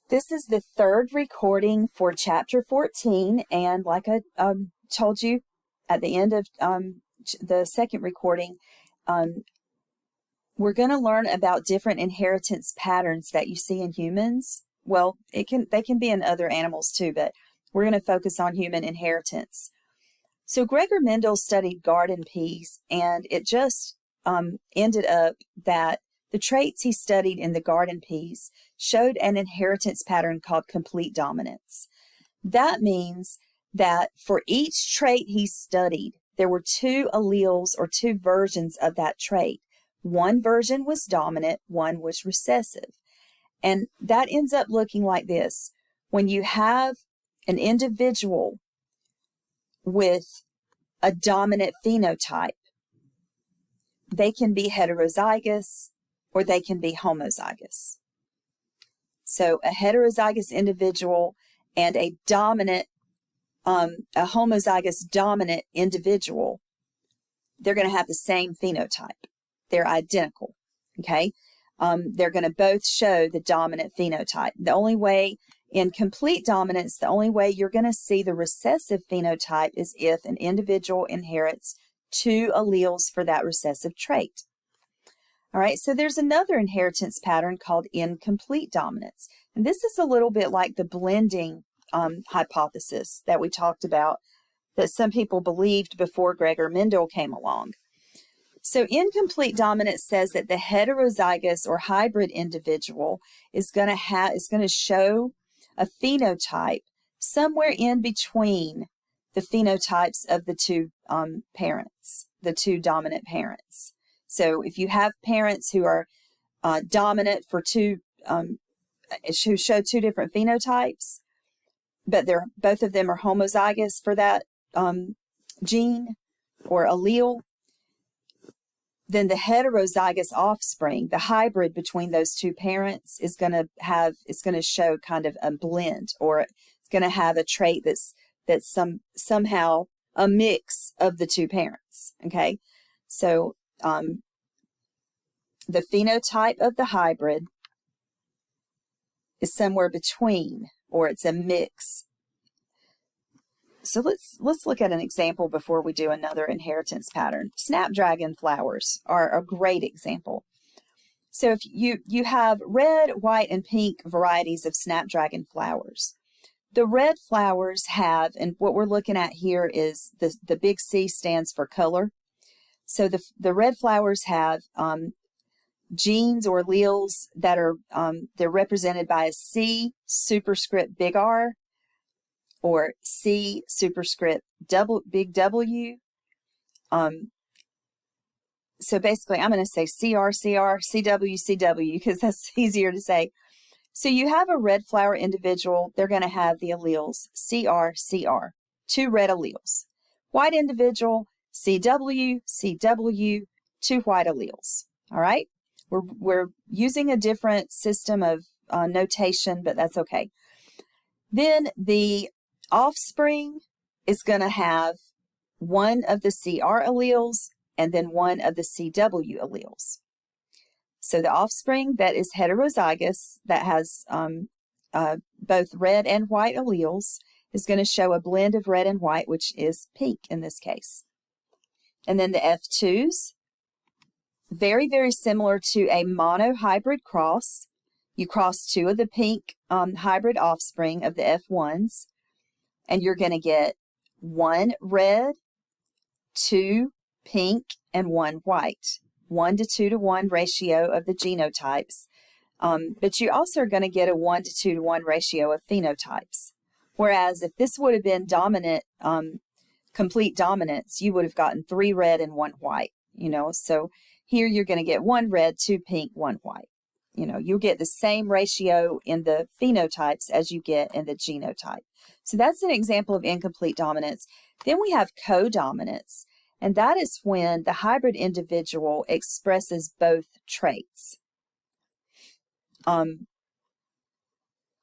This is the third recording for Chapter 14, and like I told you at the end of the second recording, we're going to learn about different inheritance patterns that you see in humans. Well, they can be in other animals too, but we're going to focus on human inheritance. So Gregor Mendel studied garden peas, and it just ended up that the traits he studied in the garden peas showed an inheritance pattern called complete dominance. That means that for each trait he studied, there were two alleles or two versions of that trait. One version was dominant, one was recessive. And that ends up looking like this. When you have an individual with a dominant phenotype, they can be heterozygous or they can be homozygous. So a heterozygous individual and a dominant, a homozygous dominant individual, they're going to have the same phenotype. They're identical, okay? They're going to both show the dominant phenotype. The only way in complete dominance, the only way you're going to see the recessive phenotype is if an individual inherits two alleles for that recessive trait. All right, so there's another inheritance pattern called incomplete dominance. And this is a little bit like the blending hypothesis that we talked about that some people believed before Gregor Mendel came along. So incomplete dominance says that the heterozygous or hybrid individual is going to show a phenotype somewhere in between the phenotypes of the two parents, the two dominant parents. So if you have parents who are dominant for who show two different phenotypes, but both of them are homozygous for that gene or allele, then the heterozygous offspring, the hybrid between those two parents, is going to show kind of a blend, or it's going to have a trait that's somehow a mix of the two parents. Okay, so the phenotype of the hybrid is somewhere between, or it's a mix. So let's look at an example before we do another inheritance pattern. Snapdragon flowers are a great example. So if you have red, white, and pink varieties of snapdragon flowers. The red flowers have, and what we're looking at here is the big C stands for color. So the red flowers have genes or alleles that are they're represented by a C superscript big R, or C superscript big W. So basically, I'm going to say CR, CR, CW, CW, because that's easier to say. So you have a red flower individual, they're going to have the alleles CR, CR, two red alleles. White individual, CW, CW, two white alleles. All right? We're using a different system of notation, but that's okay. Then the offspring is going to have one of the CR alleles and then one of the CW alleles. So the offspring that is heterozygous, that has both red and white alleles, is going to show a blend of red and white, which is pink in this case. And then the F2s, very, very similar to a monohybrid cross. You cross two of the pink hybrid offspring of the F1s, and you're going to get one red, two pink, and one white. 1:2:1 ratio of the genotypes. But you also are going to get a 1:2:1 ratio of phenotypes. Whereas if this would have been dominant, complete dominance, you would have gotten three red and one white. So here you're going to get one red, two pink, one white. You'll get the same ratio in the phenotypes as you get in the genotype. So that's an example of incomplete dominance. Then we have codominance, and that is when the hybrid individual expresses both traits.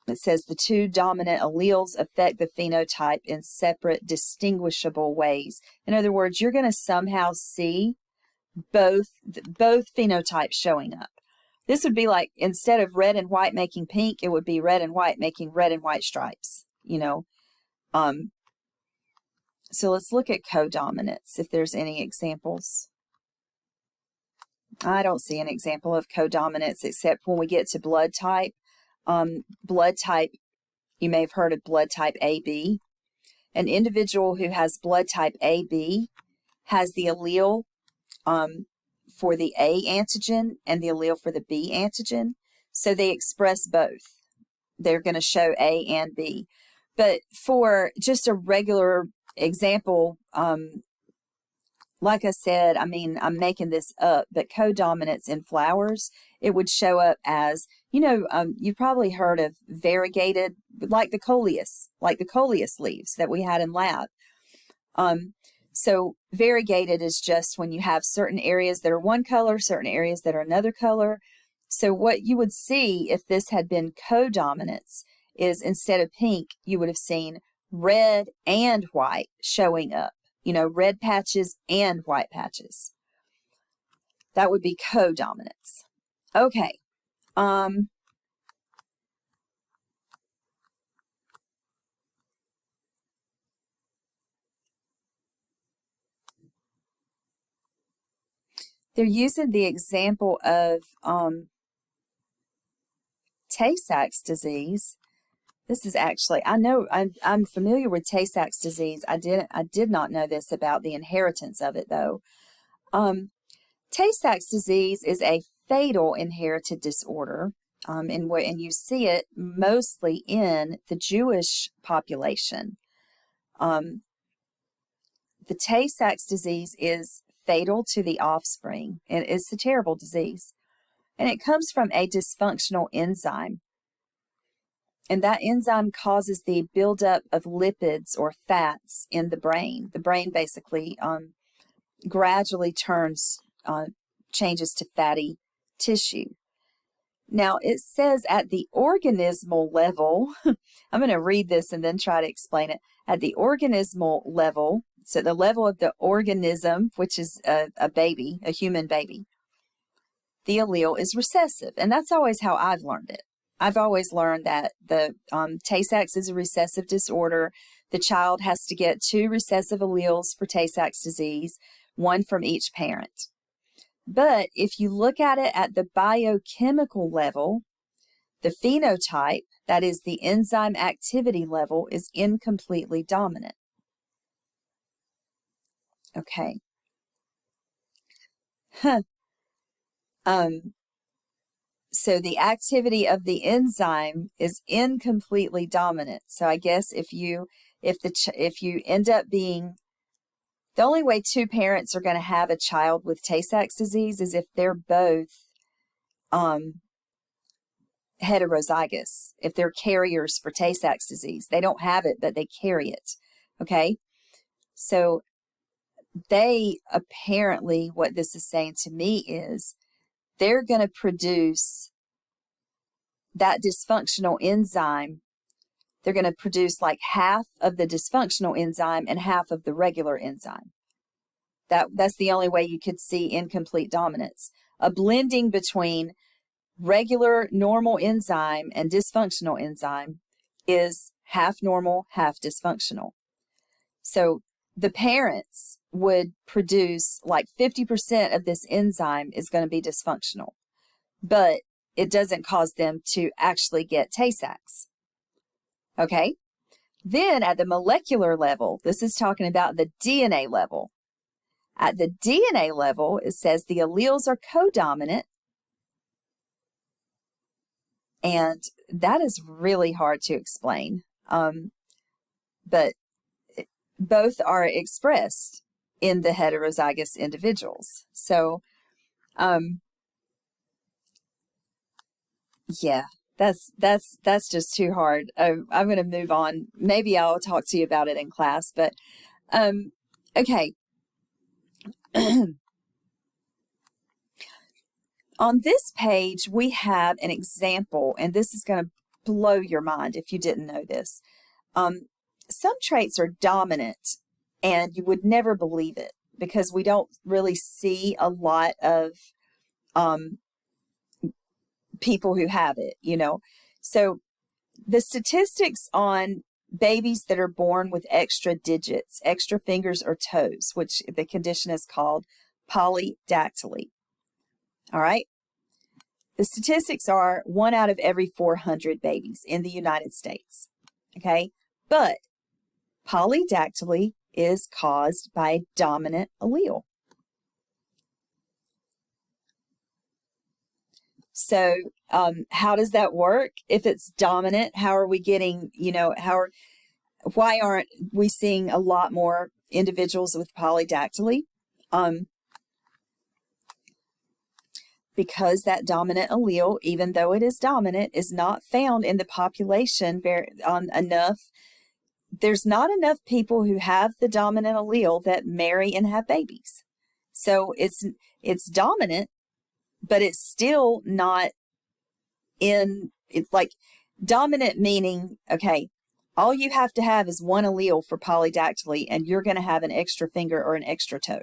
It says the two dominant alleles affect the phenotype in separate, distinguishable ways. In other words, you're going to somehow see both phenotypes showing up. This would be like, instead of red and white making pink, it would be red and white making red and white stripes, you know. So let's look at codominance, if there's any examples. I don't see an example of codominance except when we get to blood type. Blood type, you may have heard of blood type AB. An individual who has blood type AB has the allele for the A antigen and the allele for the B antigen. So they express both. They're going to show A and B. But for just a regular example, like I said, I mean, I'm making this up, but codominance in flowers, it would show up as, you know, you've probably heard of variegated, like the coleus leaves that we had in lab. So variegated is just when you have certain areas that are one color, certain areas that are another color. So what you would see if this had been codominance is, instead of pink, you would have seen red and white showing up. You know, red patches and white patches. That would be codominance. Okay. They're using the example of Tay-Sachs disease. This is actually, I know I'm familiar with Tay-Sachs disease. I did not know this about the inheritance of it though. Tay-Sachs disease is a fatal inherited disorder, and you see it mostly in the Jewish population. The Tay-Sachs disease is fatal to the offspring, and it's a terrible disease. And it comes from a dysfunctional enzyme. And that enzyme causes the buildup of lipids or fats in the brain. The brain basically gradually changes to fatty tissue. Now, it says at the organismal level, I'm going to read this and then try to explain it. At the organismal level, so the level of the organism, which is a baby, a human baby, the allele is recessive. And that's always how I've learned it. I've always learned that the Tay-Sachs is a recessive disorder. The child has to get 2 recessive alleles for Tay-Sachs disease, 1 from each parent. But if you look at it at the biochemical level, the phenotype, that is the enzyme activity level, is incompletely dominant. Okay. So the activity of the enzyme is incompletely dominant. So I guess if you end up being, the only way 2 parents are going to have a child with Tay-Sachs disease is if they're both heterozygous, if they're carriers for Tay-Sachs disease. They don't have it, but they carry it. Okay? So they apparently, what this is saying to me is, they're going to produce that dysfunctional enzyme. They're going to produce like half of the dysfunctional enzyme and half of the regular enzyme. That's the only way you could see incomplete dominance. A blending between regular normal enzyme and dysfunctional enzyme is half normal, half dysfunctional. So the parents would produce like 50% of this enzyme is going to be dysfunctional, but it doesn't cause them to actually get Tay-Sachs. Okay? Then at the molecular level, this is talking about the DNA level. At the DNA level, it says the alleles are codominant, and that is really hard to explain, but both are expressed in the heterozygous individuals. So, yeah, that's just too hard. I'm going to move on. Maybe I'll talk to you about it in class, but okay. On this page, we have an example, and this is going to blow your mind if you didn't know this. Some traits are dominant, and you would never believe it because we don't really see a lot of people who have it, So the statistics on babies that are born with extra digits, extra fingers or toes, which the condition is called polydactyly. All right. The statistics are 1 out of every 400 babies in the United States. Okay. But polydactyly is caused by a dominant allele. So how does that work? If it's dominant, how are we getting, why aren't we seeing a lot more individuals with polydactyly? Because that dominant allele, even though it is dominant, is not found in the population enough. There's not enough people who have the dominant allele that marry and have babies. So it's dominant, but it's still not it's like dominant meaning, okay, all you have to have is one allele for polydactyly and you're going to have an extra finger or an extra toe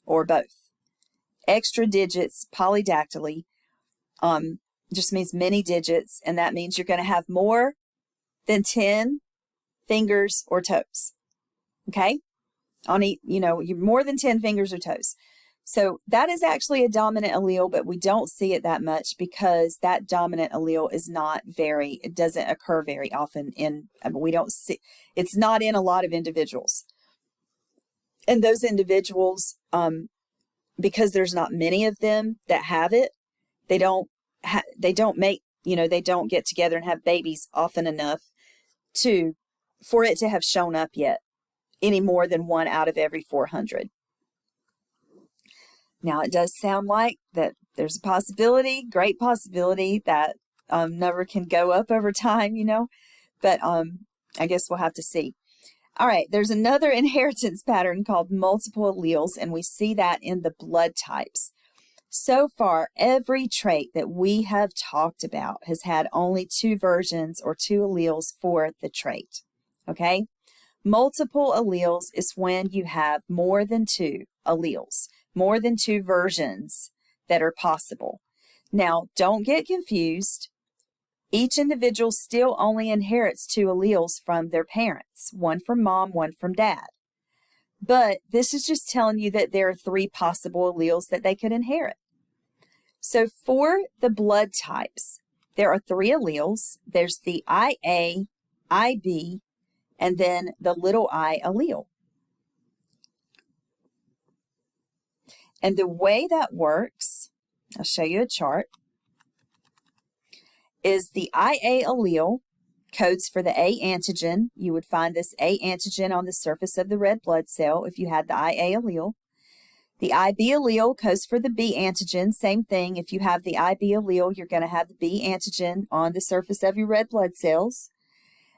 or both. Extra digits, polydactyly, just means many digits, and that means you're going to have more than 10 fingers or toes. Okay? You're more than 10 fingers or toes. So that is actually a dominant allele, but we don't see it that much because that dominant allele is it doesn't occur very often we don't see, it's not in a lot of individuals. And those individuals, because there's not many of them that have it, they don't get together and have babies often enough for it to have shown up yet, any more than 1 out of every 400. Now, it does sound like that there's a possibility, great possibility, that number can go up over time, but I guess we'll have to see. All right, there's another inheritance pattern called multiple alleles, and we see that in the blood types. So far, every trait that we have talked about has had only 2 versions or 2 alleles for the trait, okay? Multiple alleles is when you have more than 2 alleles, more than 2 versions that are possible. Now, don't get confused. Each individual still only inherits 2 alleles from their parents, one from mom, one from dad. But this is just telling you that there are 3 possible alleles that they could inherit. So for the blood types, there are 3 alleles. There's the IA, IB, and then the little I allele. And the way that works, I'll show you a chart, is the IA allele codes for the A antigen. You would find this A antigen on the surface of the red blood cell if you had the IA allele. The IB allele codes for the B antigen. Same thing. If you have the IB allele, you're going to have the B antigen on the surface of your red blood cells.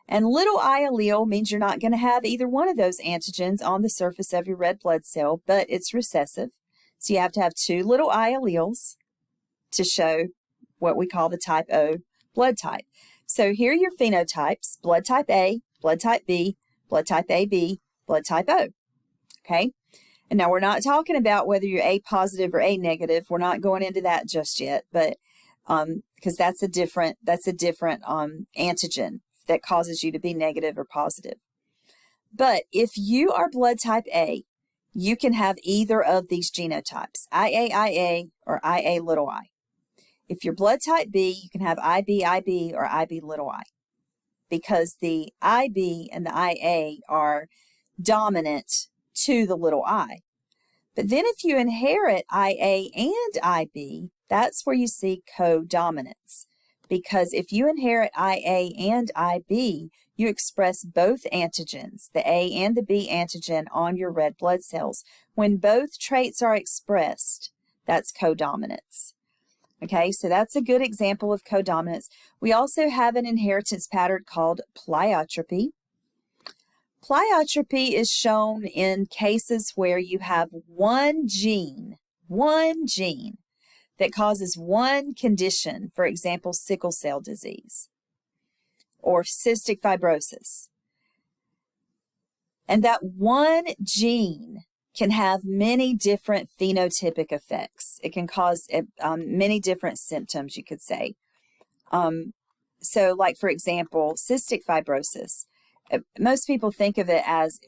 And little I allele means you're not going to have either one of those antigens on the surface of your red blood cell, but it's recessive. So you have to have 2 little I alleles to show what we call the type O blood type. So here are your phenotypes: blood type A, blood type B, blood type AB, blood type O. Okay? And now we're not talking about whether you're A positive or A negative. We're not going into that just yet, but because that's a different antigen that causes you to be negative or positive. But if you are blood type A, you can have either of these genotypes, IAIA or IA little I. If you're blood type B, you can have IB or IB little I, because the IB and the IA are dominant to the little I. But then if you inherit IA and IB, that's where you see codominance. Because if you inherit IA and IB, you express both antigens, the A and the B antigen, on your red blood cells. When both traits are expressed, that's codominance. Okay, so that's a good example of codominance. We also have an inheritance pattern called pleiotropy. Pleiotropy is shown in cases where you have one gene that causes one condition, for example, sickle cell disease or cystic fibrosis. And that one gene can have many different phenotypic effects. It can cause many different symptoms, you could say. So like, for example, cystic fibrosis. Most people think of it as,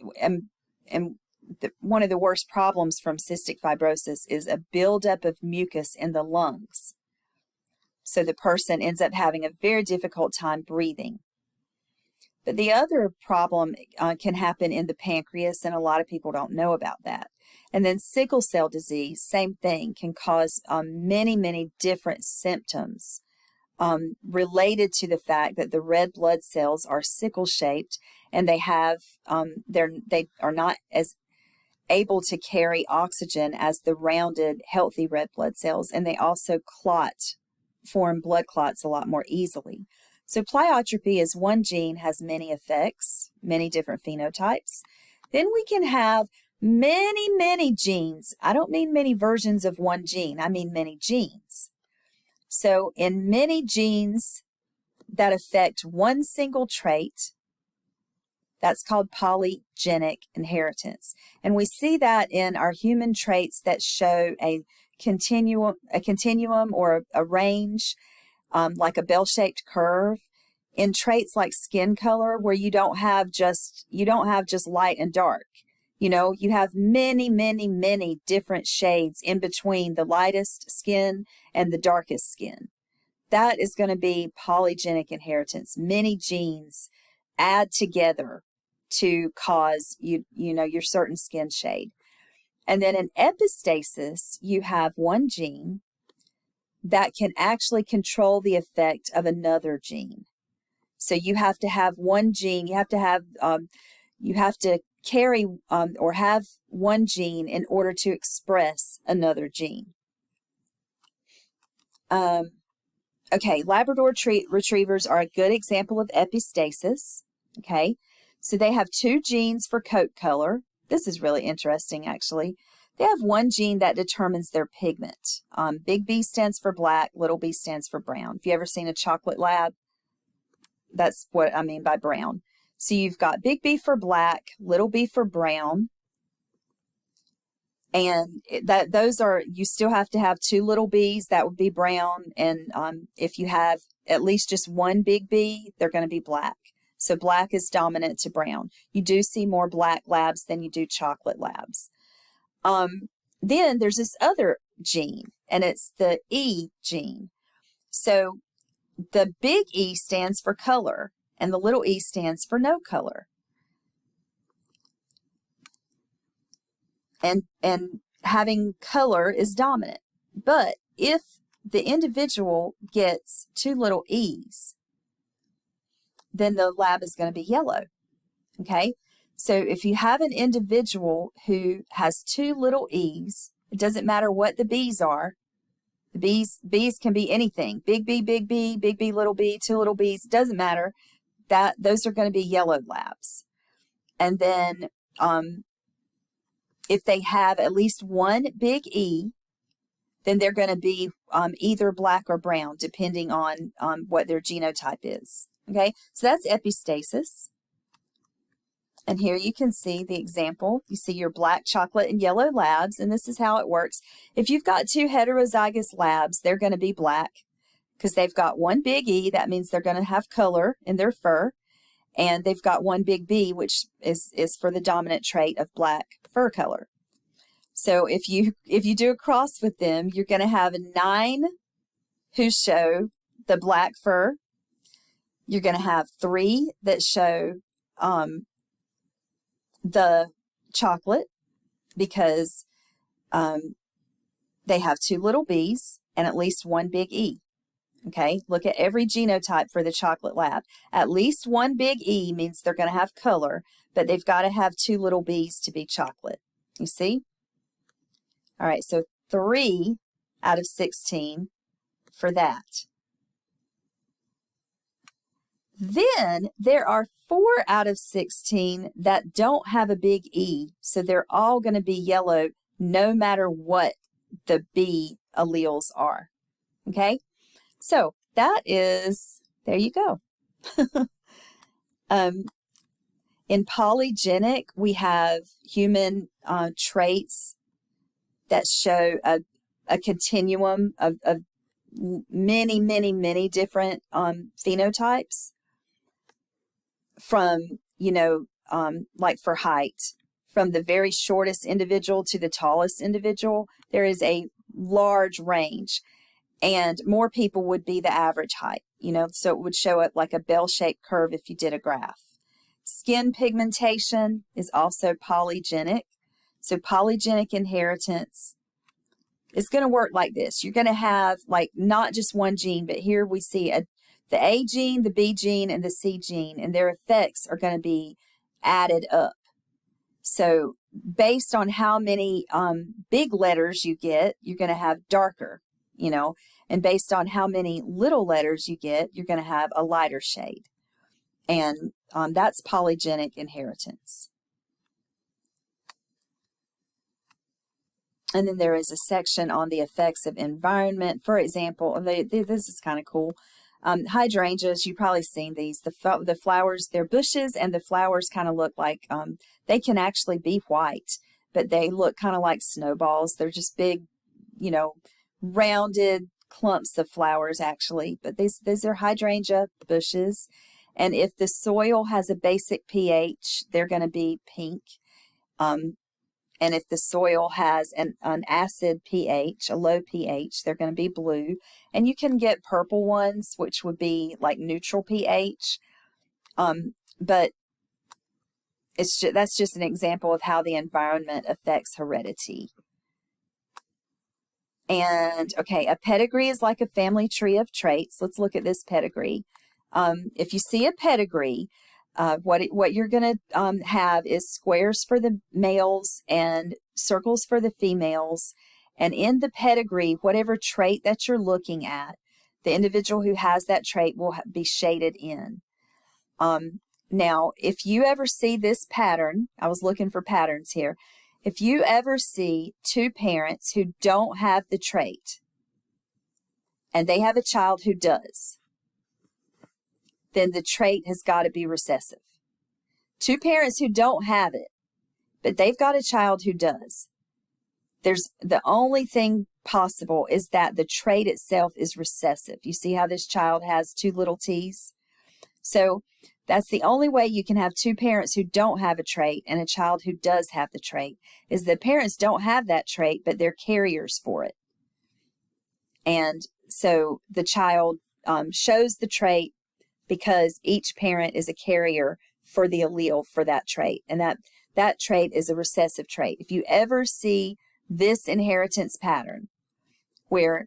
one of the worst problems from cystic fibrosis is a buildup of mucus in the lungs. So the person ends up having a very difficult time breathing. But the other problem can happen in the pancreas, and a lot of people don't know about that. And then sickle cell disease, same thing, can cause many, many different symptoms related to the fact that the red blood cells are sickle-shaped, and they are not as able to carry oxygen as the rounded, healthy red blood cells, and they also form blood clots a lot more easily. So pleiotropy is one gene, has many effects, many different phenotypes. Then we can have many, many genes. I don't mean many versions of one gene, I mean many genes. So in many genes that affect one single trait, that's called polygenic inheritance. And we see that in our human traits that show a continuum or a range, like a bell-shaped curve. In traits like skin color, where you don't have just light and dark. You have many, many, many different shades in between the lightest skin and the darkest skin. That is going to be polygenic inheritance. Many genes add together to cause your certain skin shade. And then in epistasis, you have one gene that can actually control the effect of another gene. So you have to have one gene, you have to carry or have one gene in order to express another gene. Okay, Labrador retrievers are a good example of epistasis. Okay, so they have two genes for coat color. This is really interesting, actually. They have one gene that determines their pigment. Big B stands for black, little b stands for brown. If you ever seen a chocolate lab, that's what I mean by brown. So you've got big B for black, little b for brown. And you still have to have two little b's, that would be brown. And if you have at least just one big B, they're going to be black. So black is dominant to brown. You do see more black labs than you do chocolate labs. Then there's this other gene, and it's the E gene. So the big E stands for color, and the little e stands for no color. And having color is dominant. But if the individual gets two little e's, then the lab is going to be yellow. Okay? So if you have an individual who has two little e's, it doesn't matter what the b's are. The b's can be anything. Big B, little b, two little b's, doesn't matter. Those are going to be yellow labs. And then if they have at least one big E, then they're going to be either black or brown, depending on what their genotype is. Okay, so that's epistasis. And here you can see the example. You see your black, chocolate, and yellow labs, and this is how it works. If you've got two heterozygous labs, they're going to be black because they've got one big E. That means they're going to have color in their fur. And they've got one big B, which is for the dominant trait of black fur color. So if you do a cross with them, you're going to have 9 who show the black fur. You're going to have 3 that show the chocolate because they have 2 little b's and at least one big E. Okay, look at every genotype for the chocolate lab. At least one big E means they're going to have color, but they've got to have 2 little b's to be chocolate. You see? All right, so 3 out of 16 for that. Then there are 4 out of 16 that don't have a big E, so they're all going to be yellow no matter what the B alleles are. Okay? So that is, there you go. In polygenic, we have human traits that show a continuum of many, many, many different phenotypes from, like for height, from the very shortest individual to the tallest individual. There is a large range, and more people would be the average height, so it would show up like a bell-shaped curve if you did a graph. Skin pigmentation is also polygenic. So polygenic inheritance is going to work like this. You're going to have like not just one gene, but here we see the A gene, the B gene, and the C gene, and their effects are going to be added up. So based on how many big letters you get, you're going to have darker, and based on how many little letters you get, you're going to have a lighter shade. And that's polygenic inheritance. And then there is a section on the effects of environment. For example, this is kind of cool. Hydrangeas, you've probably seen these. The flowers, they're bushes, and the flowers kind of look like, they can actually be white, but they look kind of like snowballs. They're just big, rounded clumps of flowers actually. But these are hydrangea bushes. And if the soil has a basic pH, they're going to be pink. And if the soil has an acid pH, a low pH, they're going to be blue. And you can get purple ones, which would be like neutral pH. But that's just an example of how the environment affects heredity. And, okay, a pedigree is like a family tree of traits. Let's look at this pedigree. If you see a pedigree, what you're going to have is squares for the males and circles for the females. And in the pedigree, whatever trait that you're looking at, the individual who has that trait will be shaded in. Now, if you ever see this pattern, I was looking for patterns here. If you ever see two parents who don't have the trait and they have a child who does, then the trait has got to be recessive. Two parents who don't have it, but they've got a child who does. The only thing possible is that the trait itself is recessive. You see how this child has two little t's? So that's the only way you can have two parents who don't have a trait and a child who does have the trait, is the parents don't have that trait, but they're carriers for it. And so the child shows the trait because each parent is a carrier for the allele for that trait. And that trait is a recessive trait. If you ever see this inheritance pattern where,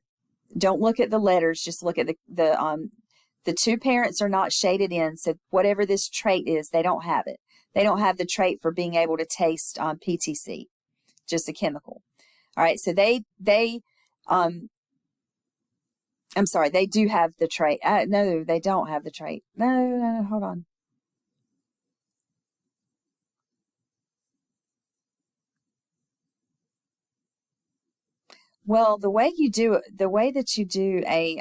don't look at the letters, just look at the two parents are not shaded in, so whatever this trait is, they don't have it. They don't have the trait for being able to taste PTC, just a chemical. All right, so I'm sorry, they do have the trait. No, they don't have the trait. No, hold on. Well, the way that you do a,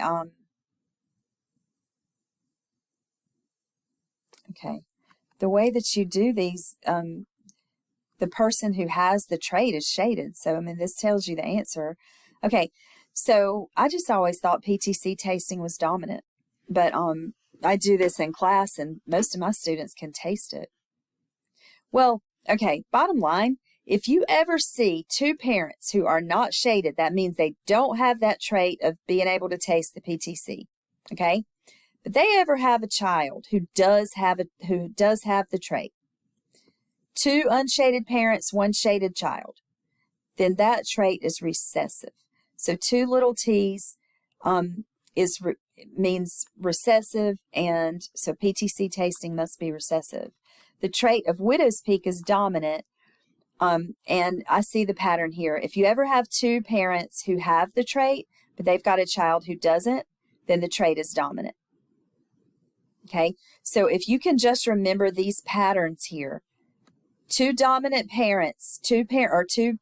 okay, the way that you do these, the person who has the trait is shaded. So, I mean, this tells you the answer. Okay, so I just always thought PTC tasting was dominant, but I do this in class and most of my students can taste it. Well, okay, bottom line, if you ever see two parents who are not shaded, that means they don't have that trait of being able to taste the PTC, okay? But they ever have a child who does have the trait, two unshaded parents, one shaded child, then that trait is recessive. So two little t's means recessive, and so PTC tasting must be recessive. The trait of widow's peak is dominant, and I see the pattern here. If you ever have two parents who have the trait, but they've got a child who doesn't, then the trait is dominant. Okay, so if you can just remember these patterns here, two dominant parents, two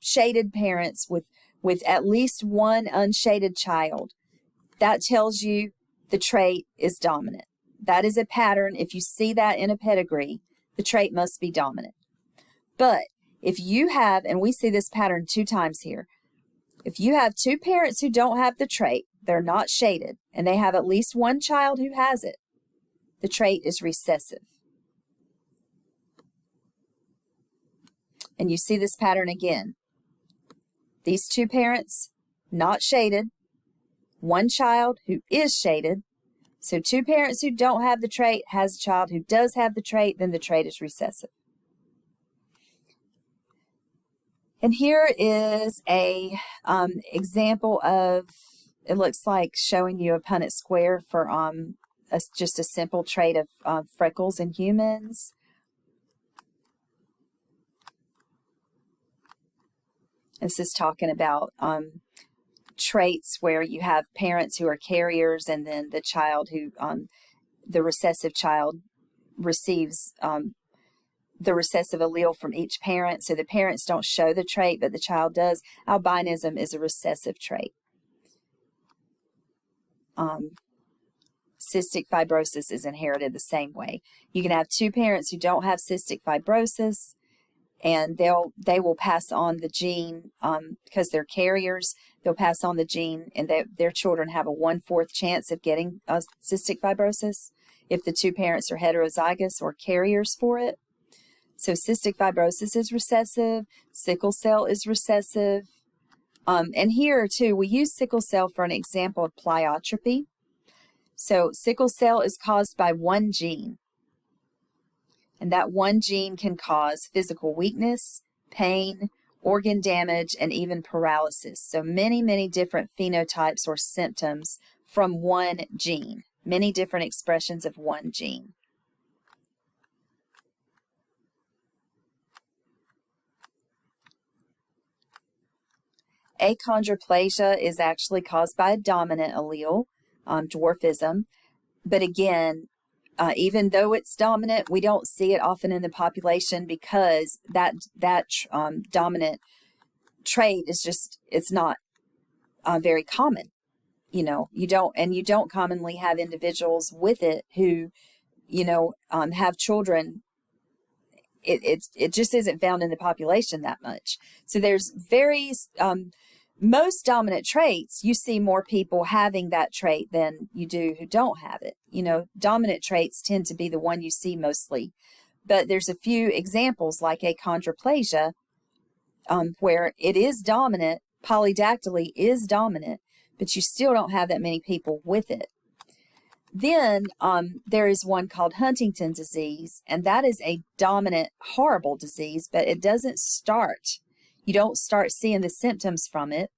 shaded parents with at least one unshaded child, that tells you the trait is dominant. That is a pattern. If you see that in a pedigree, the trait must be dominant. But if you have, and we see this pattern 2 times here, if you have two parents who don't have the trait, they're not shaded, and they have at least one child who has it, the trait is recessive. And you see this pattern again. These two parents, not shaded, one child who is shaded. So two parents who don't have the trait has a child who does have the trait, then the trait is recessive. And here is a example of, it looks like showing you a Punnett square for just a simple trait of freckles in humans. This is talking about traits where you have parents who are carriers, and then the child who, the recessive child receives the recessive allele from each parent. So the parents don't show the trait, but the child does. Albinism is a recessive trait. Cystic fibrosis is inherited the same way. You can have two parents who don't have cystic fibrosis, and they will pass on the gene because they're carriers. They'll pass on the gene, and their children have a 1/4 chance of getting cystic fibrosis if the two parents are heterozygous or carriers for it. So cystic fibrosis is recessive, sickle cell is recessive. And here too, we use sickle cell for an example of pleiotropy. So sickle cell is caused by one gene. And that one gene can cause physical weakness, pain, organ damage, and even paralysis. So many, many different phenotypes or symptoms from one gene. Many different expressions of one gene. Achondroplasia is actually caused by a dominant allele, dwarfism. But again, even though it's dominant, we don't see it often in the population because that dominant trait is just, it's not very common. You know, you don't commonly have individuals with it who, have children. It just isn't found in the population that much. So there's most dominant traits, you see more people having that trait than you do who don't have it. Dominant traits tend to be the one you see mostly. But there's a few examples like achondroplasia where it is dominant, polydactyly is dominant, but you still don't have that many people with it. Then there is one called Huntington's disease, and that is a dominant, horrible disease, but it doesn't start. You don't start seeing the symptoms from it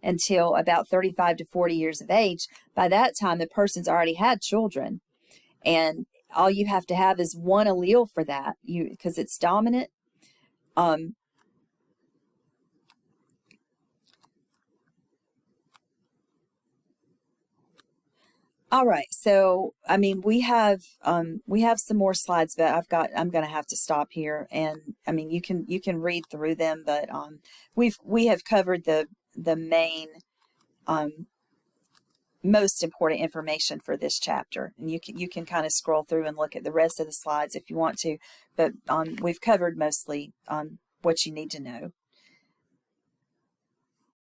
until about 35 to 40 years of age. By that time, the person's already had children, and all you have to have is one allele for that, because it's dominant. All right, so we have some more slides, but I'm going to have to stop here, and you can read through them, but we have covered the main most important information for this chapter, and you can kind of scroll through and look at the rest of the slides if you want to, but we've covered mostly what you need to know.